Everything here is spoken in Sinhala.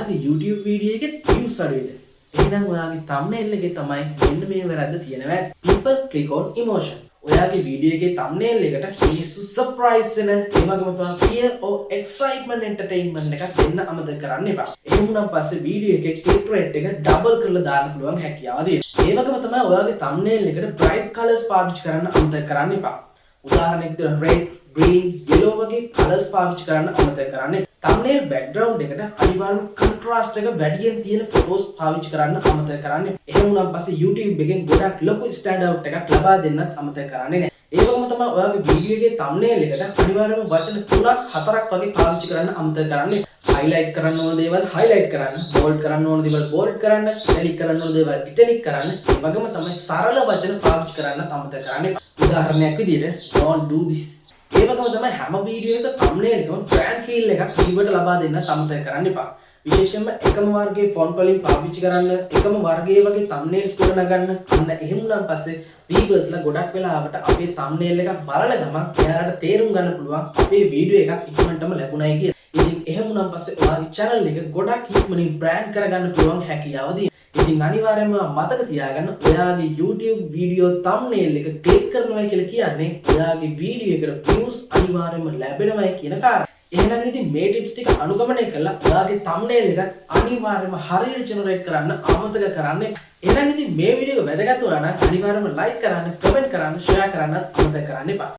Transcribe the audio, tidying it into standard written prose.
ඔයාගේ YouTube වීඩියෝ එකේ views අඩු වෙද? එහෙනම් ඔයාගේ thumbnail එකේ තමයි මෙන්න මේ වැරද්ද තියෙනවා. People click on emotion. ඔයාගේ වීඩියෝ එකේ thumbnail එකට මිනිස්සු surprise වෙන ඒ වගේම තමයි fear or excitement entertainment එකක් දෙන්න අමතක කරන්න එපා. එහෙම වුණාන් පස්සේ වීඩියෝ එකේ click rate එක double කරලා දාන්න පුළුවන් හැකියාව තියෙනවා. ඒ වගේම තමයි ඔයාගේ thumbnail එකට bright colors පාවිච්චි කරන්න අමතක කරන්න එපා. උදාහරණයක් විදිහට red, green, yellow වගේ colors පාවිච්චි කරන්න අමතක කරන්න එපා. thumbnail background එකට අනිවාර්යයෙන්ම contrast එක වැඩියෙන් තියෙන photos පාවිච්චි කරන්න අමතක කරන්න එපා. එහෙම වුණාන් පස්සේ YouTube එකෙන් ගොඩක් ලොකු stand out එකක් ලබා දෙන්නත් අමතක කරන්නේ නැහැ. ඒ වගේම තමයි ඔයාගේ වීඩියෝ එකේ thumbnail එකට අනිවාර්යයෙන්ම වචන 3ක් 4ක් වගේ පාවිච්චි කරන්න අමතක කරන්න එපා. highlight කරන්න ඕන දේවල් highlight කරන්න, bold කරන්න ඕන දේවල් bold කරන්න, italic කරන්න ඕන දේවල් italic කරන්න. ඒ වගේම තමයි සරල වචන පාවිච්චි කරන්න අමතක කරන්න එපා. උදාහරණයක් විදිහට don't do this. ඒ වගේම තමයි හැම වීඩියෝ එකක thumbnail එකම brand feel එකක් කීවට ලබා දෙන්න අමතක කරන්න එපා. විශේෂයෙන්ම එකම වර්ගයේ font වලින් පාවිච්චි කරන්න, එකම වර්ගයේ වගේ thumbnails ගොඩනගන්න. අන්න එහෙම වුණාන් පස්සේ viewers-ලා ගොඩක් වෙලාවට අපේ thumbnail එක බලන ගමන් එයාලට තේරුම් ගන්න පුළුවන් අපේ වීඩියෝ එකක් ඉක්මනටම ලැබුණයි කියලා. ඉතින් එහෙම වුණාන් පස්සේ ඔයාගේ channel එක ගොඩක් ඉක්මනින් brand කරගන්න පුළුවන් හැකියාව තියෙනවා. ඉතින් අනිවාර්යයෙන්ම මතක තියාගන්න ඔයාගේ YouTube වීඩියෝ thumbnail එක ක්ලික් කරනවා කියලා කියන්නේ ඔයාගේ වීඩියෝ එකට views අනිවාර්යයෙන්ම ලැබෙනවයි කියන කාරණා. එහෙනම් ඉතින් මේ ටිප්ස් ටික අනුගමනය කළා ඔයාගේ thumbnail එක අනිවාර්යයෙන්ම හරියට generate කරන්න අමතක කරන්න. එහෙනම් ඉතින් මේ වීඩියෝ එක වැදගත් වුණා නම් අනිවාර්යයෙන්ම like කරන්න, comment කරන්න, share කරන්න අමතක කරන්න එපා.